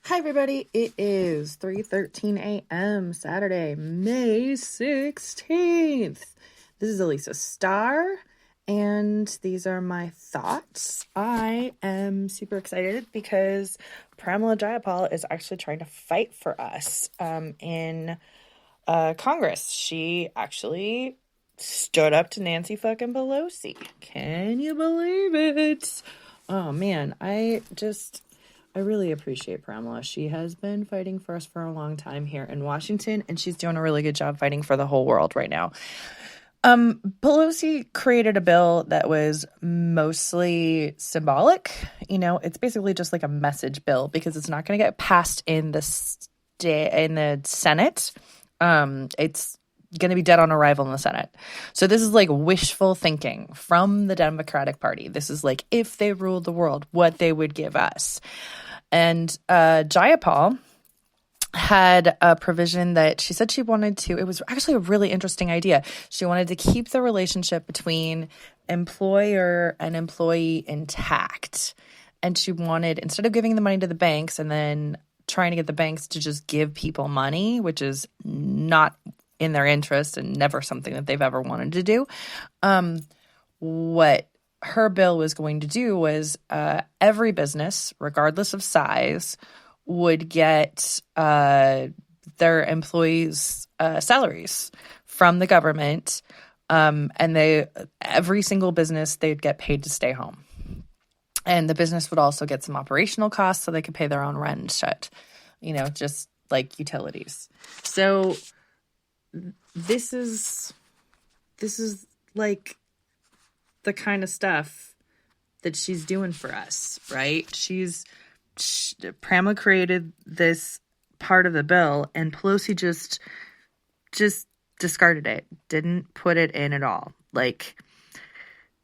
Hi everybody, it is 3:13 a.m. Saturday, May 16th. This is Alisa Starr, and these are my thoughts. I am super excited because Pramila Jayapal is actually trying to fight for us in Congress. She actually stood up to Nancy fucking Pelosi. Can you believe it? Oh man, I really appreciate Pramila. She has been fighting for us for a long time here in Washington, and she's doing a really good job fighting for the whole world right now. Pelosi created a bill that was mostly symbolic. You know, it's basically just like a message bill because it's not going to get passed in the Senate. It's going to be dead on arrival in the Senate. So this is like wishful thinking from the Democratic Party. This is like if they ruled the world, what they would give us. And Jayapal had a provision that she said she wanted to, it was actually a really interesting idea. She wanted to keep the relationship between employer and employee intact. And she wanted, instead of giving the money to the banks and then trying to get the banks to just give people money, which is not in their interest and never something that they've ever wanted to do, what her bill was going to do was every business, regardless of size, would get their employees' salaries from the government, and every single business, they'd get paid to stay home. And the business would also get some operational costs so they could pay their own rent and shit, you know, just like utilities. So this is like the kind of stuff that she's doing for us, right? Pramila created this part of the bill, and Pelosi just discarded it, didn't put it in at all. Like,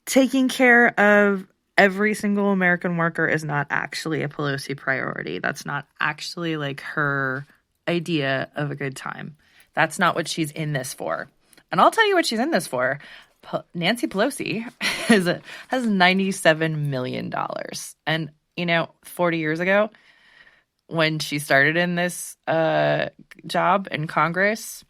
taking care of every single American worker is not actually a Pelosi priority. That's not actually like her idea of a good time. That's not what she's in this for. And I'll tell you what she's in this for. Nancy Pelosi has $97 million. And, you know, 40 years ago, when she started in this job in Congress,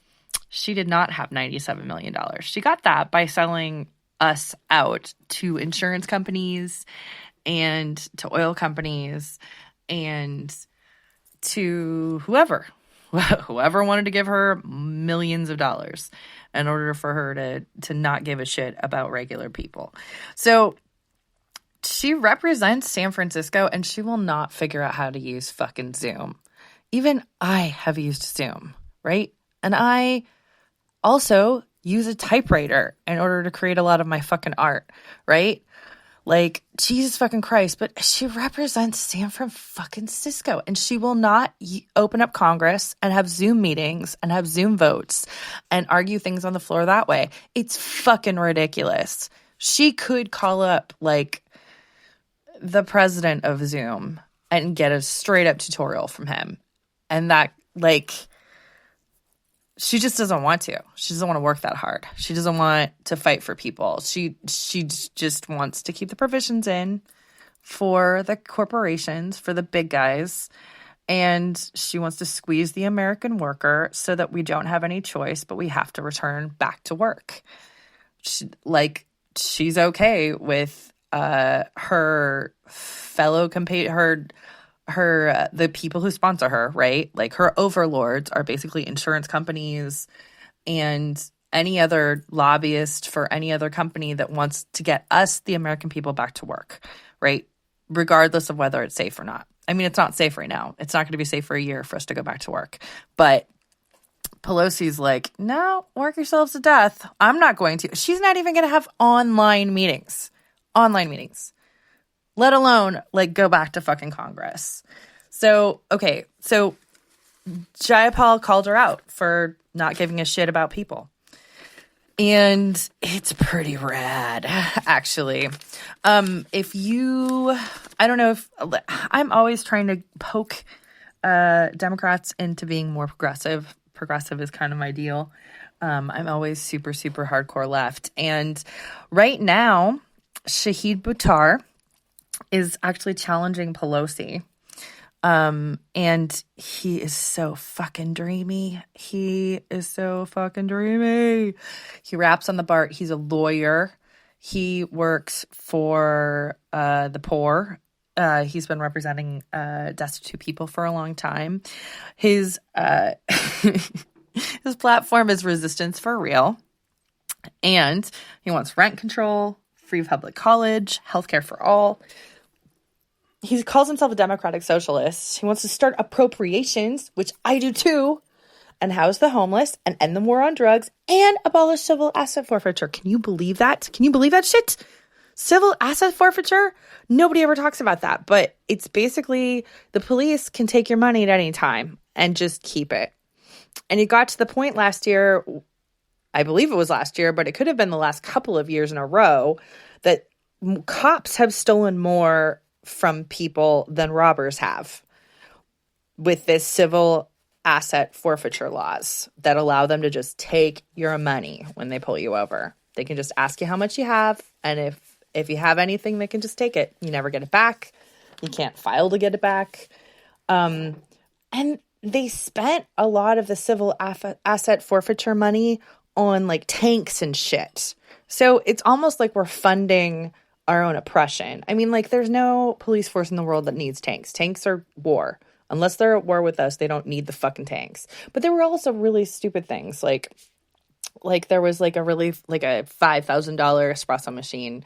she did not have $97 million. She got that by selling us out to insurance companies and to oil companies and to whoever wanted to give her millions of dollars in order for her to not give a shit about regular people. So she represents San Francisco, and she will not figure out how to use fucking Zoom. Even I have used Zoom, right? And I also use a typewriter in order to create a lot of my fucking art, right? Like, Jesus fucking Christ, but she represents San Francisco, and she will not open up Congress and have Zoom meetings and have Zoom votes and argue things on the floor that way. It's fucking ridiculous. She could call up, like, the president of Zoom and get a straight up tutorial from him. And that, like, she just doesn't want to. She doesn't want to work that hard. She doesn't want to fight for people. She just wants to keep the provisions in for the corporations, for the big guys. And she wants to squeeze the American worker so that we don't have any choice, but we have to return back to work. She's okay with her fellow the people who sponsor her, right? Like, her overlords are basically insurance companies and any other lobbyist for any other company that wants to get us, the American people, back to work, right? Regardless of whether it's safe or not. I mean, it's not safe right now. It's not going to be safe for a year for us to go back to work. But Pelosi's like, no, work yourselves to death. I'm not going to. She's not even going to have online meetings, let alone, like, go back to fucking Congress. So, okay, so Jayapal called her out for not giving a shit about people. And it's pretty rad, actually. I don't know if, I'm always trying to poke Democrats into being more progressive. Progressive is kind of my deal. I'm always super, super hardcore left. And right now, Shahid Buttar is actually challenging Pelosi And he is so fucking dreamy. He is so fucking dreamy. He raps on the BART. He's a lawyer. He works for the poor. He's been representing destitute people for a long time. His his platform is resistance for real. And he wants rent control, free public college, healthcare for all. He calls himself a democratic socialist. He wants to start appropriations, which I do too, and house the homeless and end the war on drugs and abolish civil asset forfeiture. Can you believe that? Can you believe that shit? Civil asset forfeiture? Nobody ever talks about that, but it's basically the police can take your money at any time and just keep it. And it got to the point last year, I believe it was last year, but it could have been the last couple of years in a row, that cops have stolen more from people than robbers have with this civil asset forfeiture laws that allow them to just take your money when they pull you over. They can just ask you how much you have, and if you have anything, they can just take it. You never get it back. You can't file to get it back. And they spent a lot of the civil asset forfeiture money on like tanks and shit. So it's almost like we're funding our own oppression. I mean, like, there's no police force in the world that needs tanks. Tanks are war. Unless they're at war with us, they don't need the fucking tanks. But there were also really stupid things. Like there was like a $5,000 espresso machine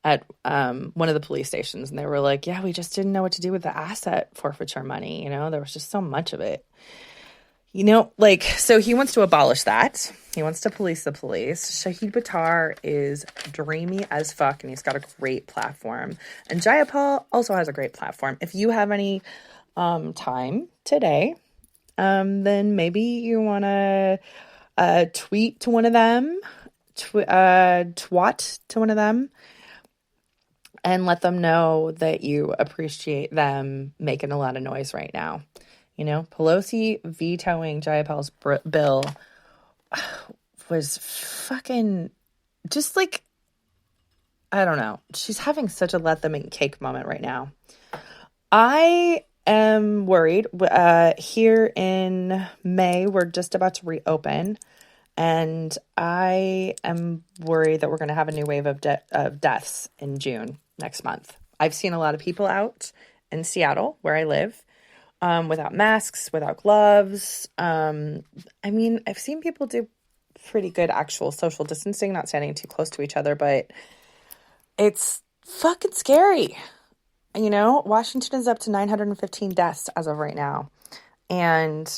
at one of the police stations. And they were like, yeah, we just didn't know what to do with the asset forfeiture money. You know, there was just so much of it. You know, like, so he wants to abolish that. He wants to police the police. Shahid Buttar is dreamy as fuck, and he's got a great platform. And Jayapal also has a great platform. If you have any time today, then maybe you want to tweet to one of them, twat to one of them, and let them know that you appreciate them making a lot of noise right now. You know, Pelosi vetoing Jayapal's bill was fucking just like, I don't know. She's having such a let them eat cake moment right now. I am worried. Here in May, we're just about to reopen. And I am worried that we're going to have a new wave of deaths in June next month. I've seen a lot of people out in Seattle, where I live, without masks, without gloves. I mean, I've seen people do pretty good actual social distancing, not standing too close to each other, but it's fucking scary. You know, Washington is up to 915 deaths as of right now. And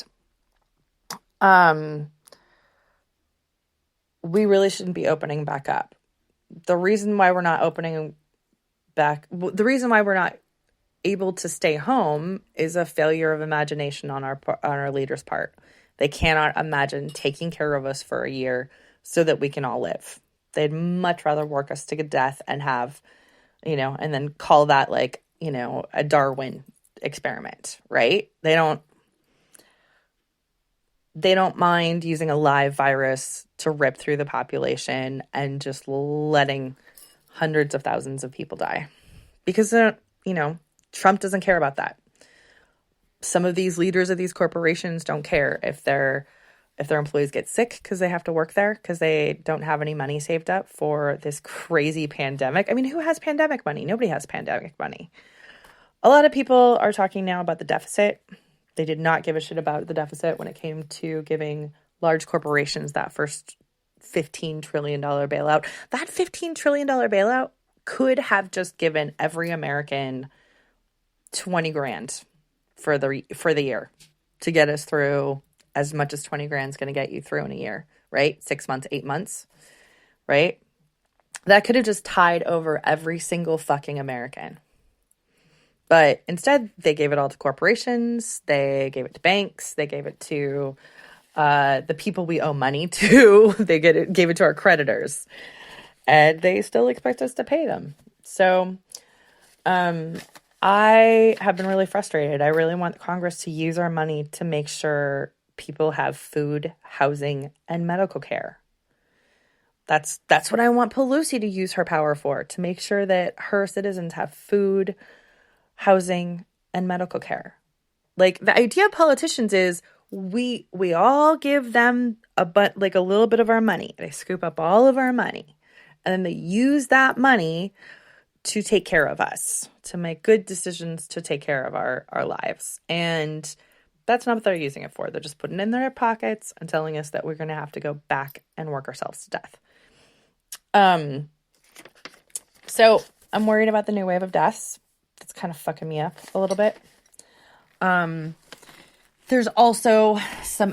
we really shouldn't be opening back up. The reason why we're not able to stay home is a failure of imagination on our leaders' part. They cannot imagine taking care of us for a year so that we can all live. They'd much rather work us to death and have, you know, and then call that like, you know, a Darwin experiment, right? They don't mind using a live virus to rip through the population and just letting hundreds of thousands of people die. Because, you know, Trump doesn't care about that. Some of these leaders of these corporations don't care if their employees get sick because they have to work there because they don't have any money saved up for this crazy pandemic. I mean, who has pandemic money? Nobody has pandemic money. A lot of people are talking now about the deficit. They did not give a shit about the deficit when it came to giving large corporations that first $15 trillion bailout. That $15 trillion bailout could have just given every American 20 grand for the year to get us through. As much as 20 grand is going to get you through in a year, right? 6 months, 8 months, right? That could have just tied over every single fucking American. But instead, they gave it all to corporations. They gave it to banks. They gave it to the people we owe money to. They gave it to our creditors. And they still expect us to pay them. So I have been really frustrated. I really want Congress to use our money to make sure people have food, housing, and medical care. That's what I want Pelosi to use her power for, to make sure that her citizens have food, housing, and medical care. Like, the idea of politicians is we all give them like a little bit of our money. They scoop up all of our money, and then they use that money to take care of us, to make good decisions, to take care of our lives. And that's not what they're using it for. They're just putting it in their pockets and telling us that we're going to have to go back and work ourselves to death. So I'm worried about the new wave of deaths. That's kind of fucking me up a little bit. There's also some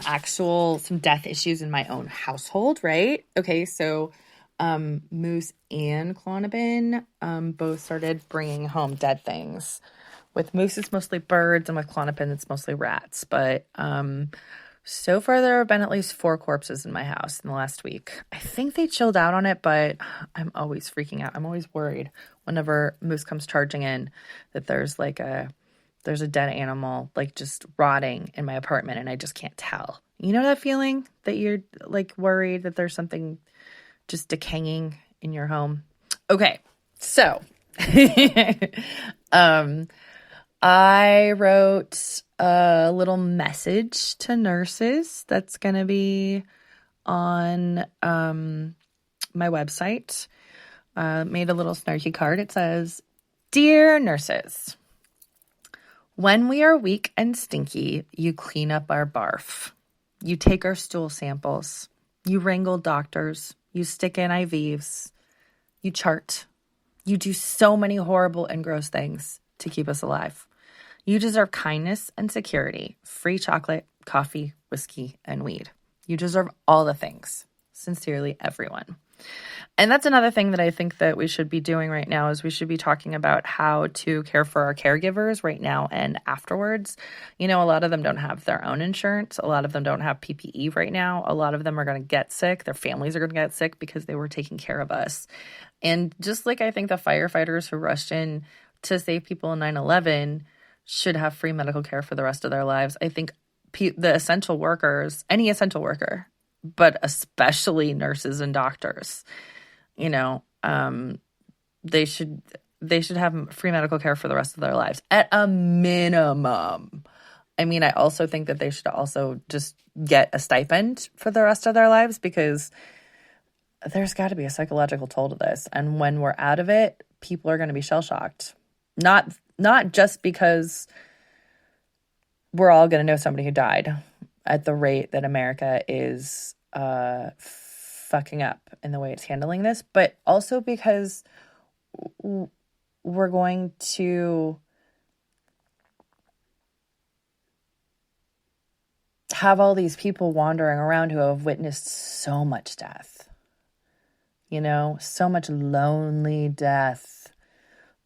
death issues in my own household, right? Okay, so Moose and Clonabin both started bringing home dead things. With Moose, it's mostly birds, and with Clonabin, it's mostly rats. But so far, there have been at least 4 corpses in my house in the last week. I think they chilled out on it, but I'm always freaking out. I'm always worried whenever Moose comes charging in that there's a dead animal, like, just rotting in my apartment, and I just can't tell. You know that feeling that you're, like, worried that there's something just decaying in your home? Okay, so I wrote a little message to nurses that's going to be on my website. Made a little snarky card. It says, "Dear nurses, when we are weak and stinky, you clean up our barf. You take our stool samples. You wrangle doctors. You stick in IVs. You chart. You do so many horrible and gross things to keep us alive. You deserve kindness and security, free chocolate, coffee, whiskey, and weed. You deserve all the things. Sincerely, everyone." And that's another thing that I think that we should be doing right now is we should be talking about how to care for our caregivers right now and afterwards. You know, a lot of them don't have their own insurance. A lot of them don't have PPE right now. A lot of them are going to get sick. Their families are going to get sick because they were taking care of us. And just like I think the firefighters who rushed in to save people in 9/11 should have free medical care for the rest of their lives, I think the essential workers, any essential worker, but especially nurses and doctors, you know, they should have free medical care for the rest of their lives at a minimum. I mean, I also think that they should also just get a stipend for the rest of their lives, because there's got to be a psychological toll to this. And when we're out of it, people are going to be shell-shocked. Not just because we're all going to know somebody who died at the rate that America is fucking up in the way it's handling this, but also because we're going to have all these people wandering around who have witnessed so much death, you know, so much lonely death.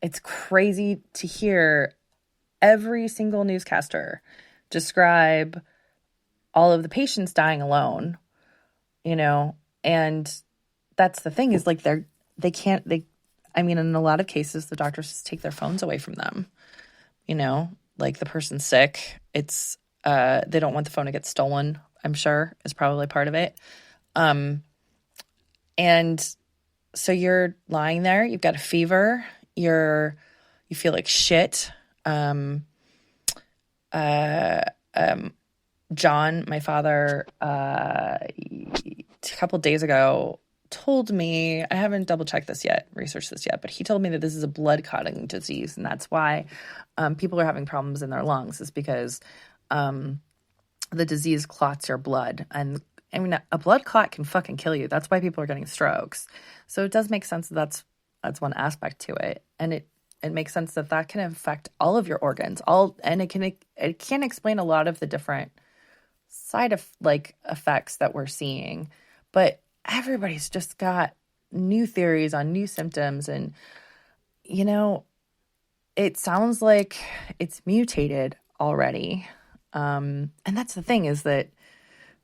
It's crazy to hear every single newscaster describe all of the patients dying alone, you know, and that's the thing is, like, in a lot of cases, the doctors just take their phones away from them, you know, like, the person's sick. It's, they don't want the phone to get stolen, I'm sure, is probably part of it. And so you're lying there, you've got a fever, you feel like shit. John, my father, a couple days ago told me, I haven't double-checked this yet, researched this yet, but he told me that this is a blood-clotting disease, and that's why people are having problems in their lungs, is because the disease clots your blood. And, I mean, a blood clot can fucking kill you. That's why people are getting strokes. So it does make sense that that's one aspect to it. And it makes sense that can affect all of your organs, and it can explain a lot of the different side of effects that we're seeing. But everybody's just got new theories on new symptoms, and you know, it sounds like it's mutated already. And that's the thing, is that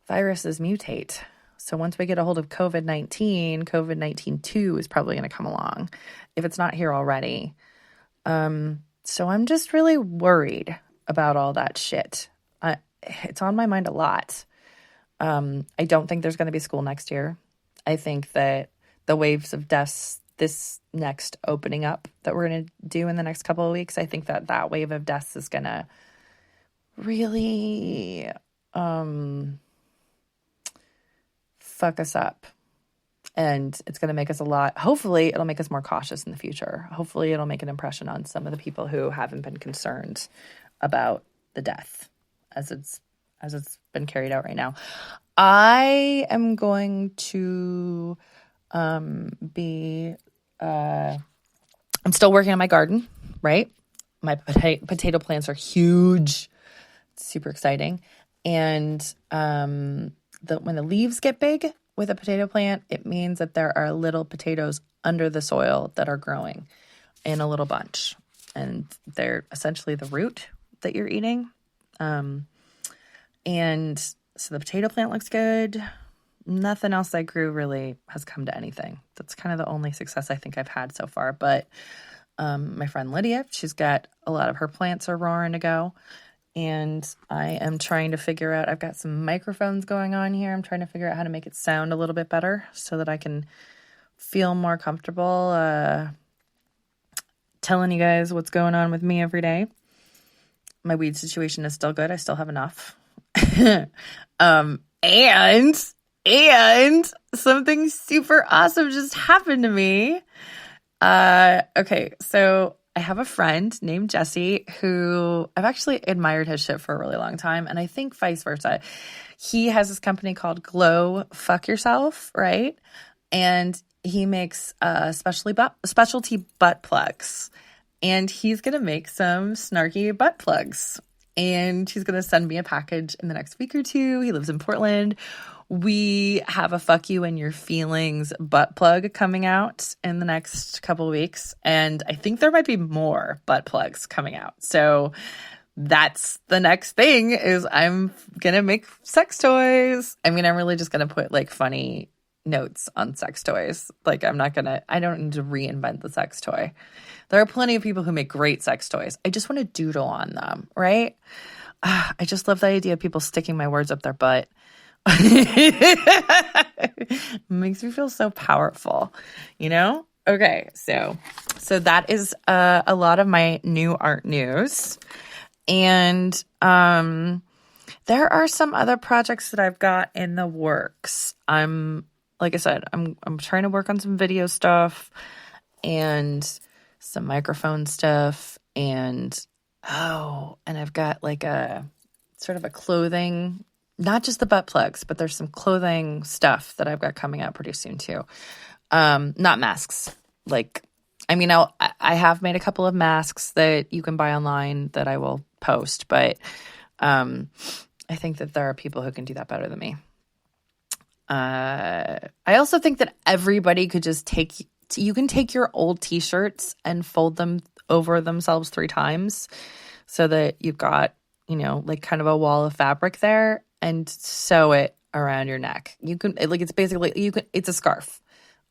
viruses mutate. So once we get a hold of COVID-19 2 is probably going to come along, if it's not here already. So I'm just really worried about all that shit. It's on my mind a lot. I don't think there's going to be school next year. I think that the waves of deaths, this next opening up that we're going to do in the next couple of weeks, I think that wave of deaths is going to really fuck us up. And it's going to make us hopefully it'll make us more cautious in the future. Hopefully it'll make an impression on some of the people who haven't been concerned about the death as it's been carried out right now. I am going to I'm still working on my garden, right? My potato plants are huge. It's super exciting. And when the leaves get big with a potato plant, it means that there are little potatoes under the soil that are growing in a little bunch. And they're essentially the root that you're eating. And so the potato plant looks good. Nothing else I grew really has come to anything. That's kind of the only success I think I've had so far. But my friend Lydia, she's got a lot of her plants are roaring to go. And I am trying to figure out, I've got some microphones going on here. I'm trying to figure out how to make it sound a little bit better so that I can feel more comfortable telling you guys what's going on with me every day. My weed situation is still good. I still have enough. And something super awesome just happened to me. Okay, so I have a friend named Jesse who I've actually admired his shit for a really long time, and I think vice versa. He has this company called Glow Fuck Yourself, right? And he makes specialty butt plugs, and he's gonna make some snarky butt plugs, and he's gonna send me a package in the next week or two. He lives in Portland. We have a fuck you and your feelings butt plug coming out in the next couple of weeks. And I think there might be more butt plugs coming out. So that's the next thing is I'm going to make sex toys. I mean, I'm really just going to put like funny notes on sex toys. Like I don't need to reinvent the sex toy. There are plenty of people who make great sex toys. I just want to doodle on them, right? I just love the idea of people sticking my words up their butt. Makes me feel so powerful, you know? Okay, so that is a lot of my new art news. And there are some other projects that I've got in the works. Like I said, I'm trying to work on some video stuff and some microphone stuff and I've got like a sort of a clothing, not just the butt plugs, but there's some clothing stuff that I've got coming out pretty soon too. Not masks. Like, I mean, I have made a couple of masks that you can buy online that I will post, but I think that there are people who can do that better than me. I also think that everybody could just you can take your old t-shirts and fold them over themselves 3 times so that you've got, like kind of a wall of fabric there and sew it around your neck. You can, like, it's basically, it's a scarf.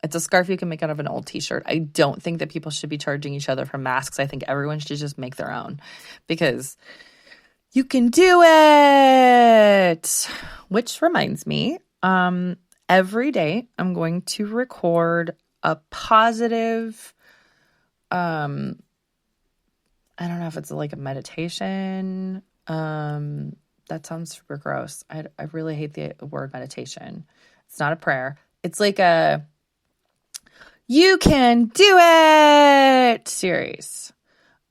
It's a scarf you can make out of an old t-shirt. I don't think that people should be charging each other for masks. I think everyone should just make their own because you can do it. Which reminds me, every day I'm going to record a positive, I don't know if it's like a meditation. That sounds super gross. I really hate the word meditation. It's not a prayer. It's like a you can do it series.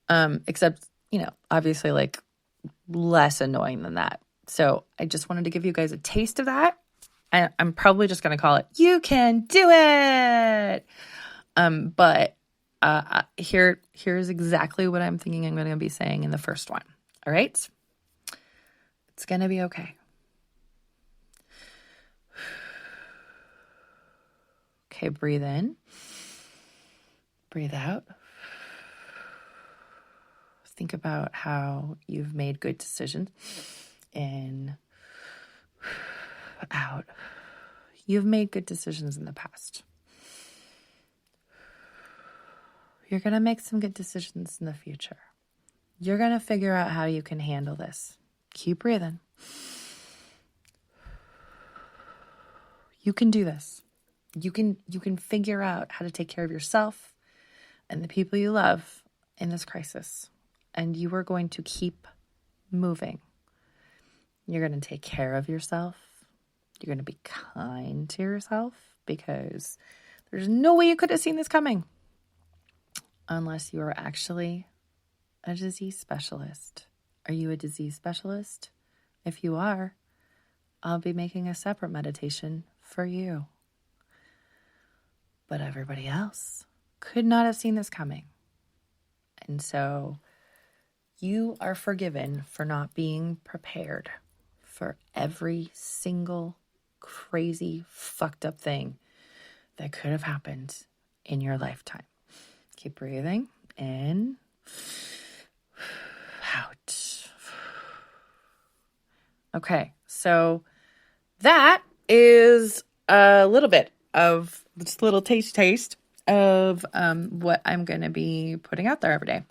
Except, obviously like less annoying than that. So I just wanted to give you guys a taste of that. I'm probably just going to call it you can do it. But here's exactly what I'm thinking I'm going to be saying in the first one. All right? It's going to be okay. Okay, breathe in. Breathe out. Think about how you've made good decisions. In. Out. You've made good decisions in the past. You're going to make some good decisions in the future. You're going to figure out how you can handle this. Keep breathing. You can do this. You can figure out how to take care of yourself and the people you love in this crisis. And you are going to keep moving You're going to take care of yourself. You're going to be kind to yourself, because there's no way you could have seen this coming unless you are actually a disease specialist. Are you a disease specialist? If you are, I'll be making a separate meditation for you. But everybody else could not have seen this coming. And so you are forgiven for not being prepared for every single crazy, fucked up thing that could have happened in your lifetime. Keep breathing in, out. Okay, so that is a little bit of, just a little taste of what I'm going to be putting out there every day.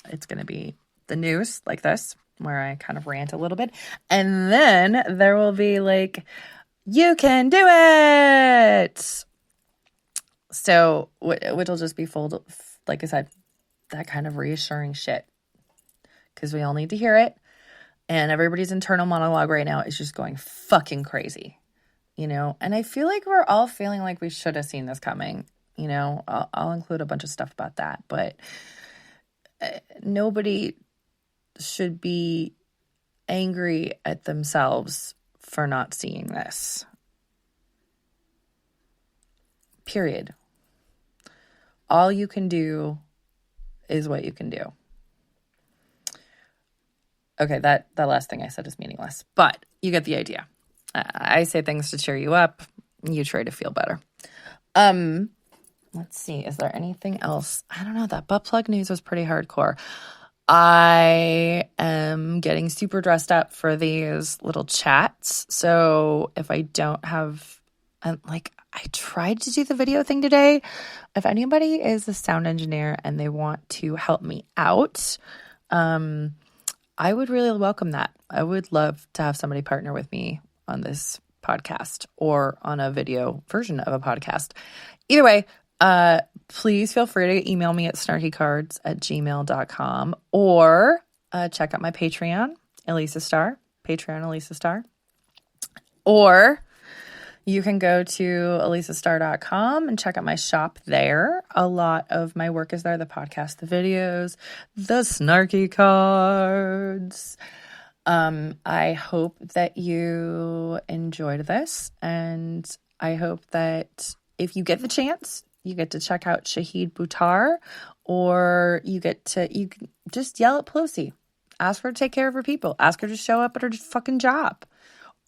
It's going to be the news like this, where I kind of rant a little bit. And then there will be like, you can do it. So, which will just be full, like I said, that kind of reassuring shit. Because we all need to hear it. And everybody's internal monologue right now is just going fucking crazy. You know, and I feel like we're all feeling like we should have seen this coming. You know, I'll include a bunch of stuff about that, but nobody should be angry at themselves for not seeing this. Period. All you can do is what you can do. Okay, that last thing I said is meaningless, but you get the idea. I say things to cheer you up. You try to feel better. Let's see. Is there anything else? I don't know. That butt plug news was pretty hardcore. I am getting super dressed up for these little chats. So if I don't have, I tried to do the video thing today. If anybody is a sound engineer and they want to help me out, I would really welcome that. I would love to have somebody partner with me on this podcast or on a video version of a podcast. Either way, please feel free to email me at snarkycards@gmail.com or check out my Patreon, Alisa Starr, Patreon Alisa Starr. Or you can go to alisastarr.com and check out my shop there. A lot of my work is there, the podcast, the videos, the snarky cards. I hope that you enjoyed this, and I hope that if you get the chance, you get to check out Shahid Buttar, or you can just yell at Pelosi. Ask her to take care of her people. Ask her to show up at her fucking job.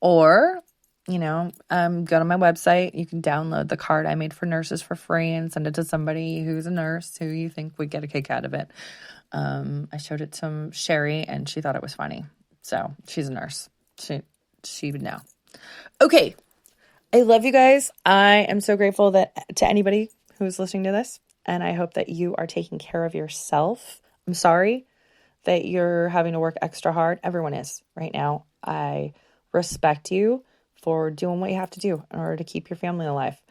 Or, go to my website. You can download the card I made for nurses for free and send it to somebody who's a nurse who you think would get a kick out of it. I showed it to Sherry, and she thought it was funny. So she's a nurse. She would know. Okay. I love you guys. I am so grateful to anybody who's listening to this. And I hope that you are taking care of yourself. I'm sorry that you're having to work extra hard. Everyone is right now. I respect you for doing what you have to do in order to keep your family alive.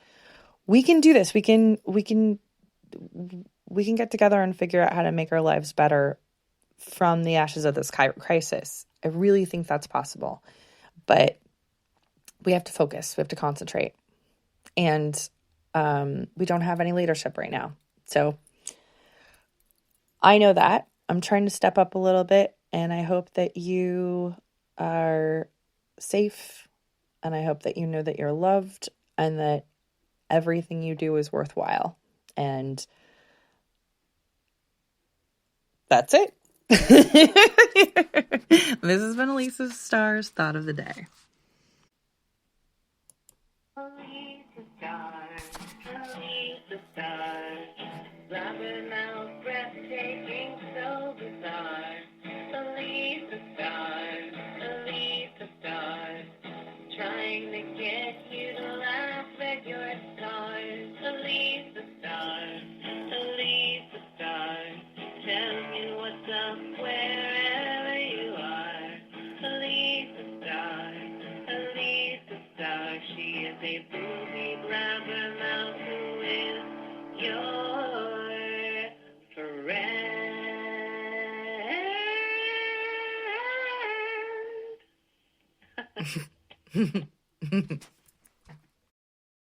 We can do this. We can get together and figure out how to make our lives better from the ashes of this crisis. I really think that's possible. But we have to focus. We have to concentrate. And we don't have any leadership right now. So I know that. I'm trying to step up a little bit. And I hope that you are safe. And I hope that you know that you're loved and that everything you do is worthwhile. And that's it. This has been Alisa Starr's Thought of the Day. Alisa Starr, Alisa Starr, blabbing out breathtaking, so bizarre. Alisa Starr, Alisa Starr, trying to get you to laugh at your stars. Alisa Starr, Alisa Starr, telling you what's up wherever you are. Alisa Starr, Alisa Starr, she is a booby blabbermouth who is your friend.